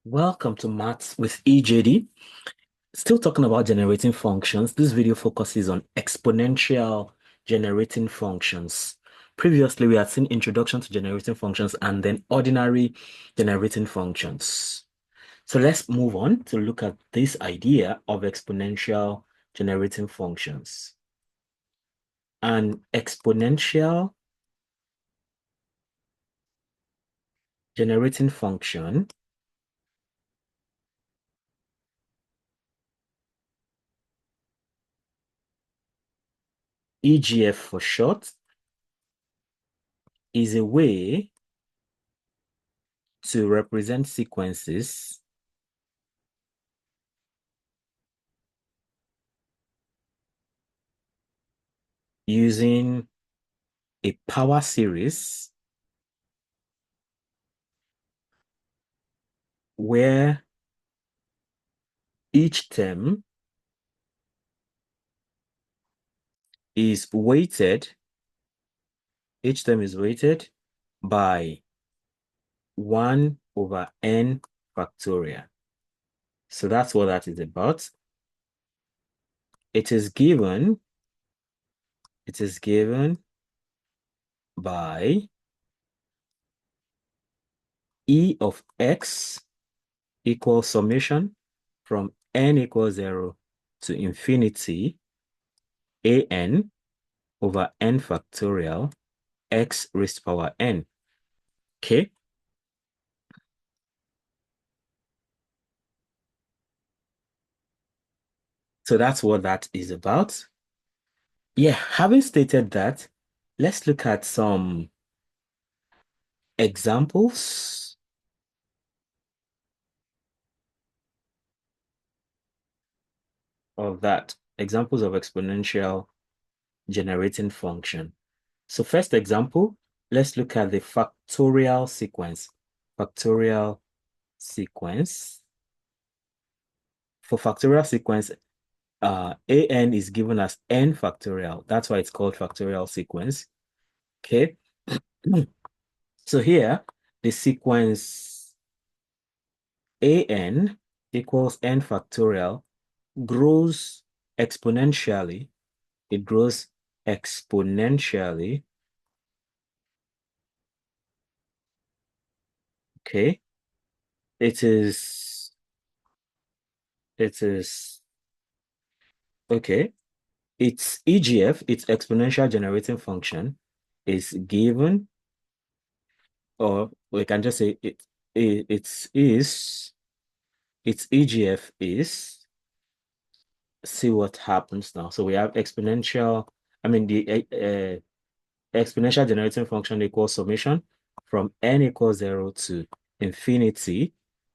Welcome to Maths with EJD. Still talking about generating functions. This video focuses on exponential generating functions. Previously, we had seen introduction to generating functions and then ordinary generating functions. So let's move on to look at this idea of exponential generating functions. An exponential generating function EGF for short, is a way to represent sequences using a power series where each term is weighted, by 1 over n factorial. So that's what that is about. It is given by E of x equals summation from n equals 0 to infinity an over n factorial x raised to power n. Okay. So that's what that is about. Yeah, having stated that, let's look at some examples of that, examples of exponential generating function. So first example, let's look at the factorial sequence. Factorial sequence. For factorial sequence, an is given as n factorial. That's why it's called factorial sequence. Okay. So here, the sequence an equals n factorial grows exponentially. It grows exponentially. Okay. It is okay. Its EGF, its exponential generating function, is given, or we can just say its EGF is, see what happens now. So we have exponential, the exponential generating function equals summation from n equals 0 to infinity.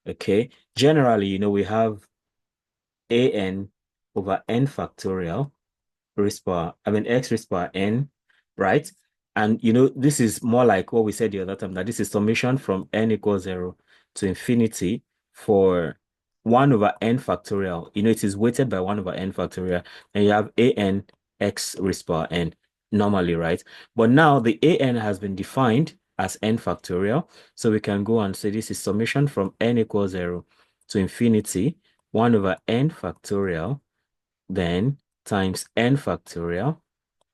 Okay. Generally, we have an over n factorial x raised power n, right? And this is more like what we said the other time, that this is summation from n equals 0 to infinity for 1 over n factorial. It is weighted by 1 over n factorial, and you have an x raised power n normally, right? But now the an has been defined as n factorial, so we can go and say this is summation from n equals 0 to infinity 1 over n factorial, then times n factorial,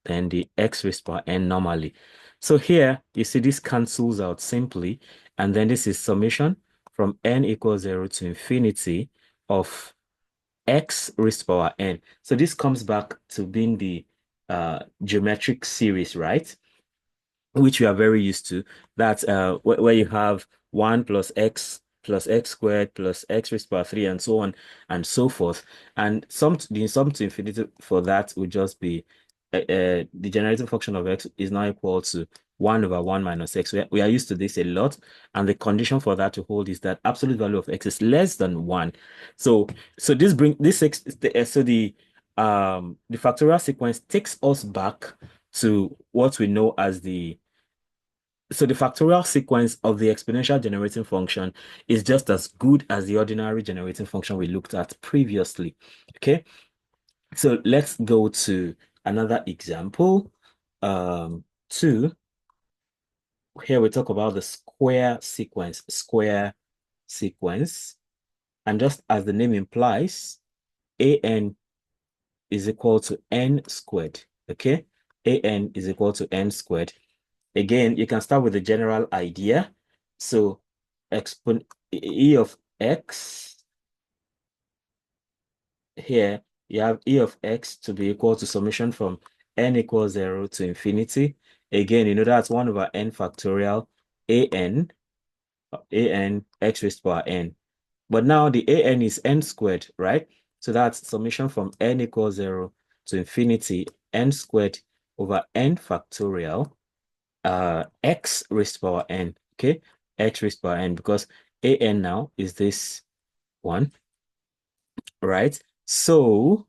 then the x raised power n normally. So here, you see this cancels out simply, and then this is summation from n equals 0 to infinity of x raised to power n. So this comes back to being the geometric series, right? Which we are very used to. That's where you have 1 plus x squared plus x raised to power 3 and so on and so forth. And the sum to infinity for that would just be the generating function of x is now equal to 1 over 1 minus x. We are used to this a lot, and the condition for that to hold is that absolute value of x is less than 1. So this bring this x so the factorial sequence takes us back to what we know as the factorial sequence of the exponential generating function is just as good as the ordinary generating function we looked at previously. Okay, so let's go to another example. Two, here we talk about the square sequence. Square sequence. And just as the name implies, an is equal to n squared. Okay, an is equal to n squared. Again, you can start with the general idea. So e of x here, you have e of x to be equal to summation from n equals 0 to infinity. Again, you know that's 1 over n factorial an x raised to power n. But now the an is n squared, right? So that's summation from n equals 0 to infinity n squared over n factorial x raised to power n. Okay, x raised to power n, because an now is this one, right? So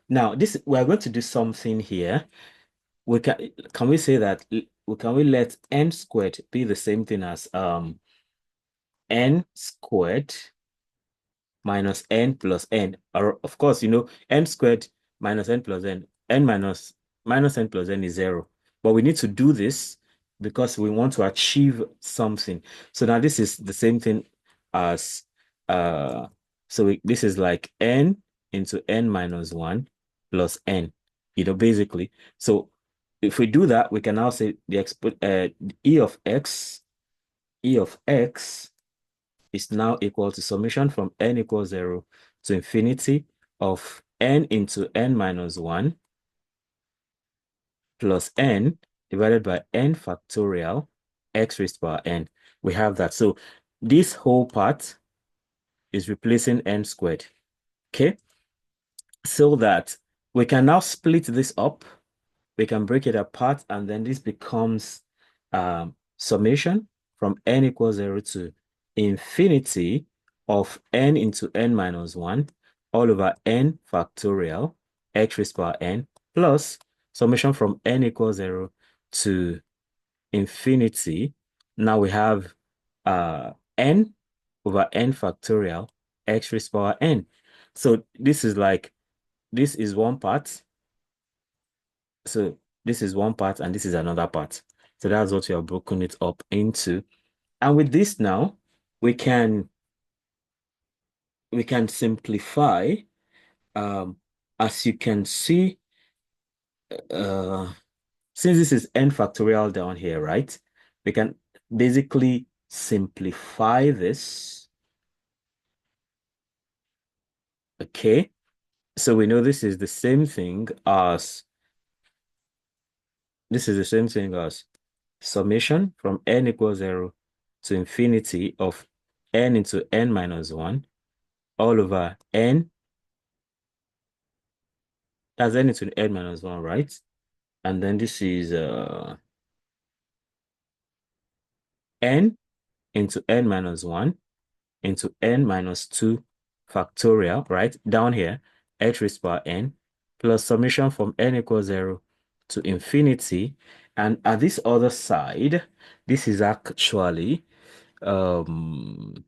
now this we're going to do something here. We can we say that can we let n squared be the same thing as n squared minus n plus n? Or of course, n squared minus n plus n minus n plus n is 0. But we need to do this because we want to achieve something. So now this is the same thing as this is like n into n minus 1 plus n, basically. So if we do that, we can now say the e of x is now equal to summation from n equals 0 to infinity of n into n minus 1 plus n divided by n factorial x raised to power n. We have that. So this whole part is replacing n squared. Okay? So that we can now split this up. We can break it apart, and then this becomes summation from n equals 0 to infinity of n into n minus 1 all over n factorial x raised to power n plus summation from n equals 0 to infinity. Now we have n over n factorial x raised to power n. So this is one part. So this is one part and this is another part. So that's what we have broken it up into. And with this now, we can simplify. As you can see, since this is n factorial down here, right? We can basically simplify this. Okay. So we know this is the same thing as summation from n equals 0 to infinity of n into n minus 1 all over n. That's n into n minus 1, right? And then this is n into n minus 1 into n minus 2 factorial, right? Down here, x raised to power n plus summation from n equals 0 to infinity. And at this other side, this is actually n.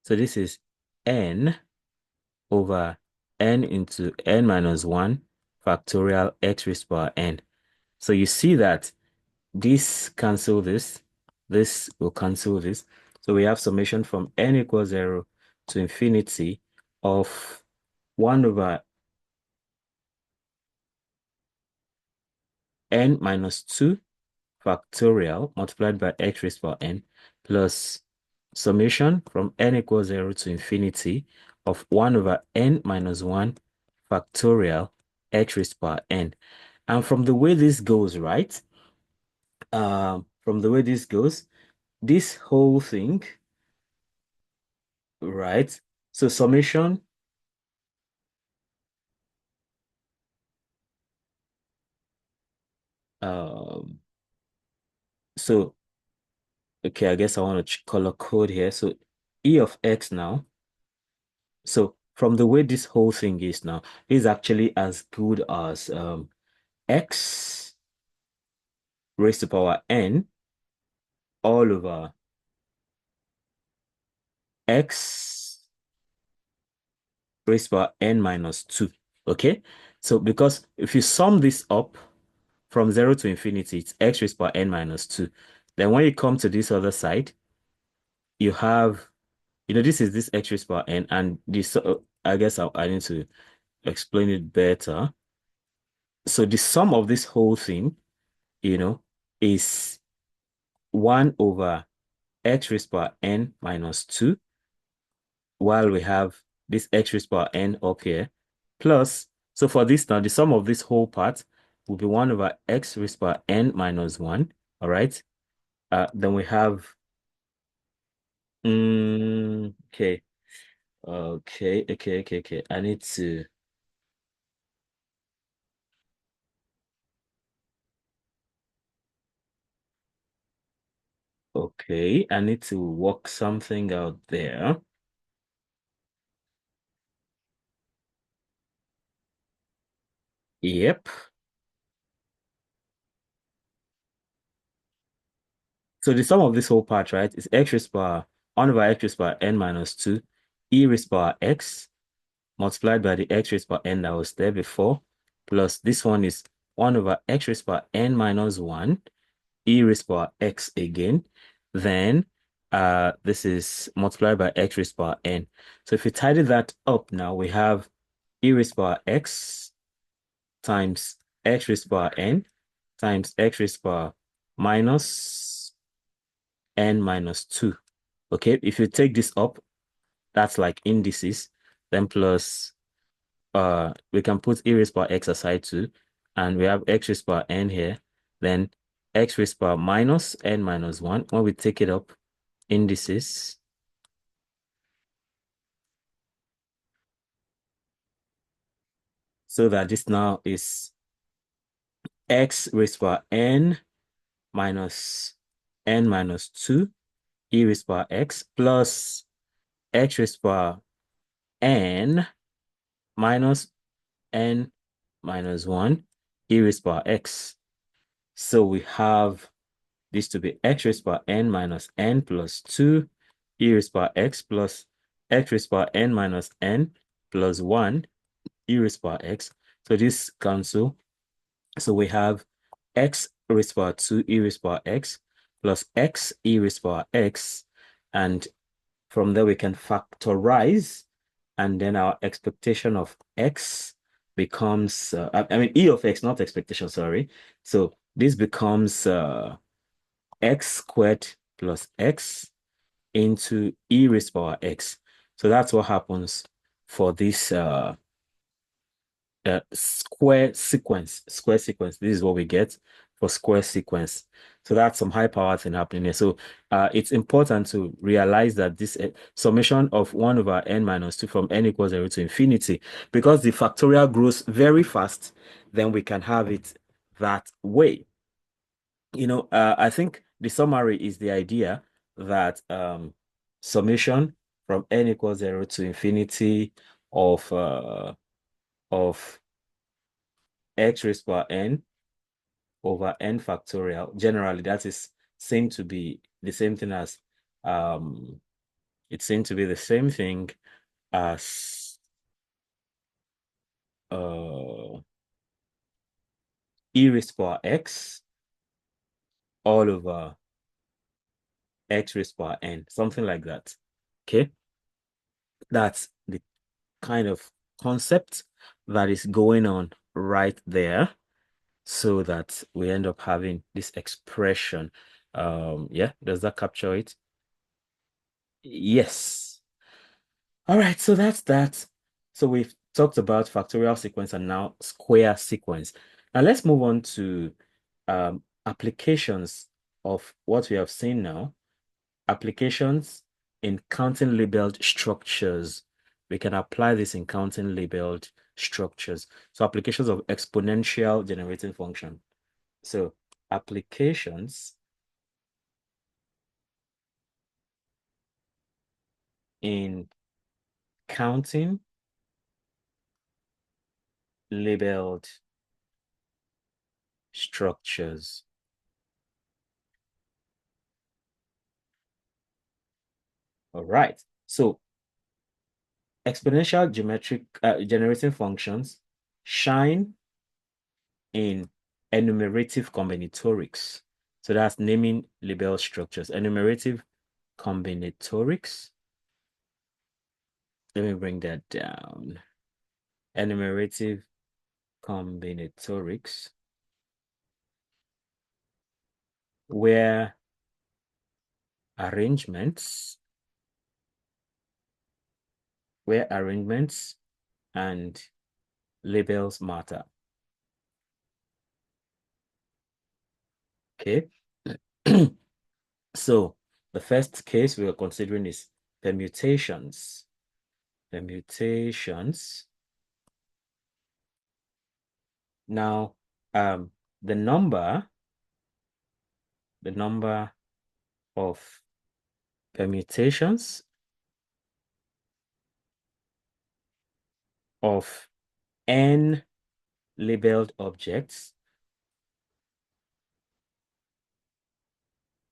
So this is n over n into n minus 1 factorial x raised to power n. So you see that this cancel this will cancel this. So we have summation from n equals 0 to infinity of 1 over n minus 2 factorial multiplied by x raised to power n plus summation from n equals 0 to infinity of 1 over n minus 1 factorial x raised to power n. And from the way this goes, right? From the way this goes, this whole thing, right? So summation, um, so okay, I guess I want to color code here. So e of x now. So from the way this whole thing is now, is actually as good as x raised to power n all over x raised to power n minus 2. Okay, so because if you sum this up from 0 to infinity, it's x raised to power n minus 2. Then when you come to this other side, you have, this is this x raised power n, and this, I guess I need to explain it better. So the sum of this whole thing, is 1 over x raised power n minus 2, while we have this x raised power n up here, plus, so for this now, the sum of this whole part will be 1 over x raised power n minus 1, all right? Then we have, okay, okay. I need to, okay, I need to work something out there. Yep. So the sum of this whole part, right, is x raised power 1 over x raised power n minus 2 e raised power x multiplied by the x raised power n that was there before, plus this one is 1 over x raised power n minus 1 e raised power x again. Then this is multiplied by x raised power n. So if we tidy that up now, we have e raised power x times x raised power n times x raised power minus n minus 2. Okay, if you take this up, that's like indices, then plus we can put e raised power x aside too, and we have x raised power n here, then x raised power minus n minus 1. When we take it up, indices, so that this now is x raised power n minus n minus 2 e raised power x plus x raised power n minus n minus 1 e raised power x. So we have this to be x raised power n minus n plus 2 e raised power x plus x raised power n minus n plus 1 e raised power x. So this cancel. So we have x raised power 2 e raised power x plus x e raised power x. And from there we can factorize. And then our expectation of x becomes, I mean, e of x, not expectation, sorry. So this becomes x squared plus x into e raised power x. So that's what happens for this square sequence. Square sequence. This is what we get for square sequence. So that's some high power thing happening here. So it's important to realize that this summation of 1 over n minus 2 from n equals 0 to infinity, because the factorial grows very fast, then we can have it that way. I think the summary is the idea that summation from n equals 0 to infinity of x raised power n over n factorial, generally that is seen to be the same thing as it's seen to be the same thing as e raised power x all over x raised power n, something like that. Okay, that's the kind of concept that is going on right there, so that we end up having this expression. Yeah, does that capture it? Yes. All right, so that's that. So we've talked about factorial sequence and now square sequence. Now let's move on to applications of what we have seen now. Applications in counting labeled structures. We can apply this in counting labeled structures. So applications of exponential generating function. So applications in counting labeled structures. All right. So exponential geometric generating functions shine in enumerative combinatorics. So that's naming label structures. Enumerative combinatorics. Let me bring that down. Enumerative combinatorics, where arrangements and labels matter. Okay. So the first case we are considering is permutations. Permutations. Now, the number of permutations of n labeled objects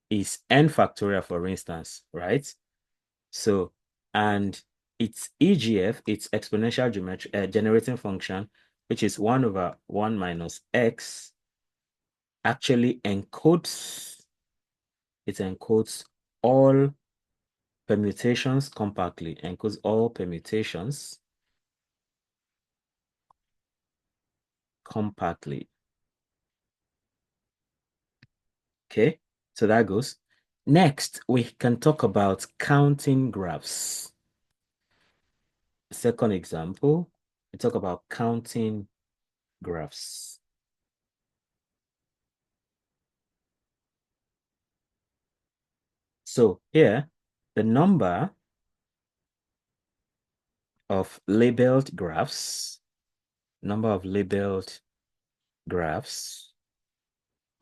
is n factorial, for instance, right? So, and its EGF, its exponential generating function, which is 1 over 1 minus x, actually encodes all permutations compactly, encodes all permutations compactly. Okay, so that goes. Next, we can talk about counting graphs. Second example, we talk about counting graphs. So here, the number of labeled graphs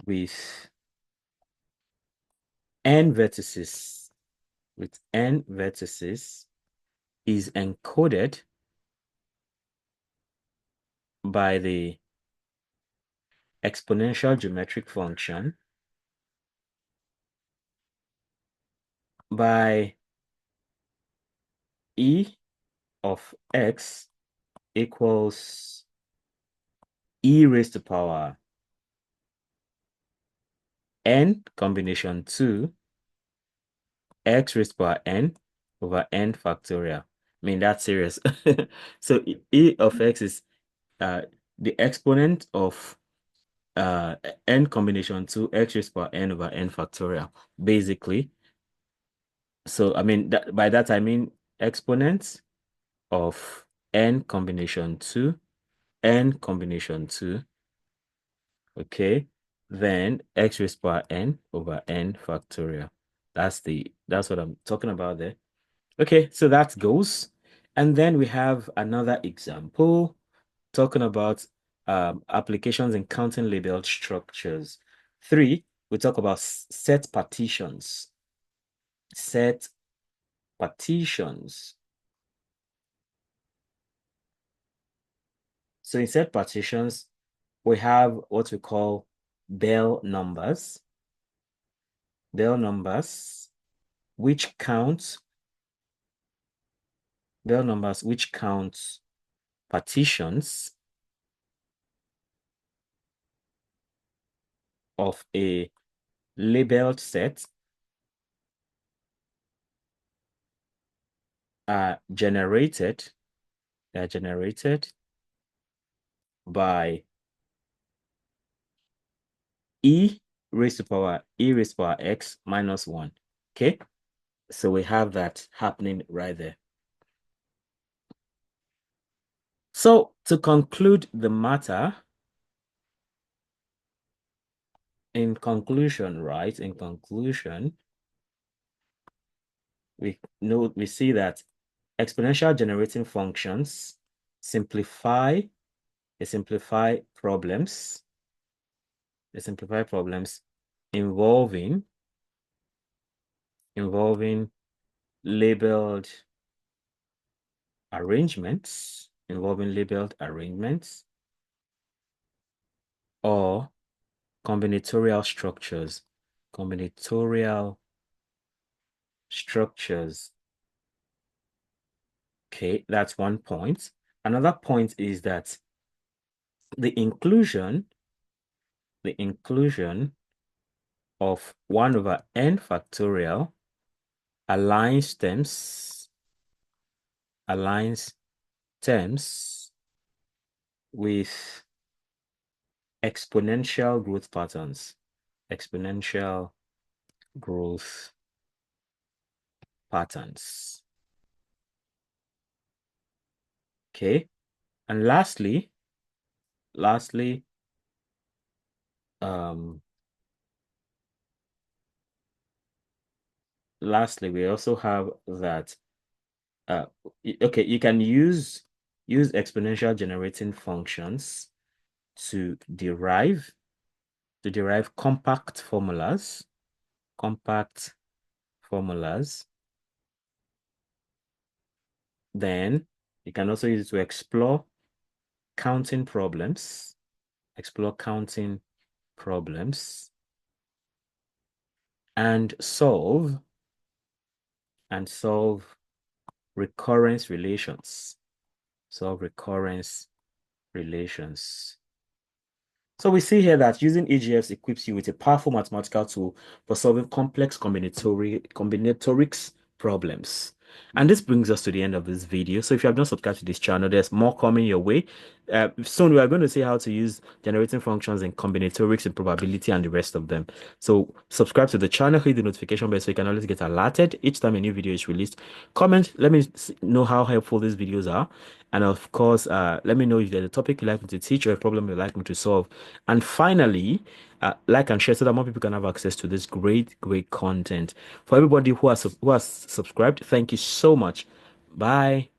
with n vertices is encoded by the exponential geometric function by e of x equals e raised to power n combination 2 x raised to power n over n factorial. I mean, that's serious. So e of x is the exponent of n combination 2 x raised to power n over n factorial, basically. So I mean, by that I mean exponents of n combination 2, okay, then x raised to power n over n factorial. That's what I'm talking about there. Okay, so that goes. And then we have another example talking about applications in counting labeled structures. 3, we talk about set partitions. Set partitions. So in set partitions, we have what we call Bell numbers, which count partitions of a labeled set are generated by e raised to power x minus 1. Okay, so we have that happening right there. So to conclude the matter, in conclusion, we see that exponential generating functions simplify problems involving labeled arrangements or combinatorial structures. Okay, that's one point. Another point is that the inclusion of 1 over n factorial aligns terms with exponential growth patterns. Exponential growth patterns. Okay. And lastly, um, we also have that okay, you can use exponential generating functions to derive compact formulas. Then you can also use it to explore counting problems. And solve recurrence relations. So we see here that using EGFs equips you with a powerful mathematical tool for solving complex combinatorics problems. And this brings us to the end of this video. So if you have not subscribed to this channel, there's more coming your way. Soon we are going to see how to use generating functions in combinatorics and probability and the rest of them. So subscribe to the channel, hit the notification bell so you can always get alerted each time a new video is released. Comment, let me know how helpful these videos are. And of course, let me know if there's a topic you'd like me to teach or a problem you'd like me to solve. And finally, like and share so that more people can have access to this great content. For everybody who has subscribed, thank you so much. Bye.